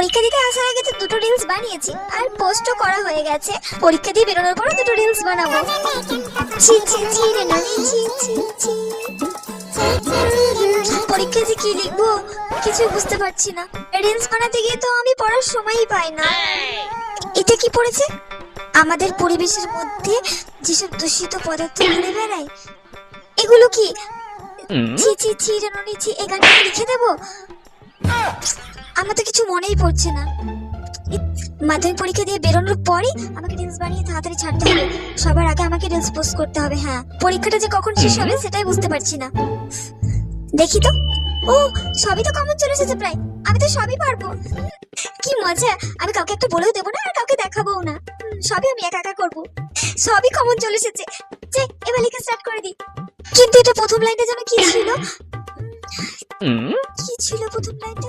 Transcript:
পরীক্ষা দিতে আসার আগে তো দুটো রিলস বানিয়েছি আর পোস্টও করা হয়ে গেছে। পরীক্ষা দিয়ে বেরোনোর পর দুটো রিলস বানাবো। ছি ছি ছি রে ননি, ছি ছি ছি। পরীক্ষায় যে কি লিখবো কিছু বুঝতে পারছি না। রিলস বানাতে গিয়ে তো আমি পড়ার সময়ই পাই না। এটা কি পড়েছে? আমাদের পরিবেশের মধ্যে যেসব দূষিত পদার্থ ঘুরে বেড়ায় এগুলো কি? ছি ছি ছি রে ননি, ছি। এই গানটা লিখে দেবো? আমার তো কিছু মনেই পড়ছে না। মাধ্যমিক পরীক্ষা দিয়ে বেরোনোর পরই আমাকে রিলস বানিয়ে তাড়াতাড়ি ছাড়তে হবে। সবার আগে আমাকে রিলস পোস্ট করতে হবে। হ্যাঁ, পরীক্ষাটা যে কখন শেষ হবে সেটাই বুঝতে পারছি না। দেখি তো। ও, সবই তো কমন চলে এসেছে প্রায়। আমি তো সবই পারবো। কি মজা! আমি কাউকে একটা বলেও দেবো না আর কাউকে দেখাবোও না। সবই আমি একা একা করবো। সবই কমন চলে এসেছে। যে এবার লেখা স্টার্ট করে দিই। কিন্তু এটা প্রথম লাইনটা যেন কি ছিল? কি ছিল প্রথম লাইনটা?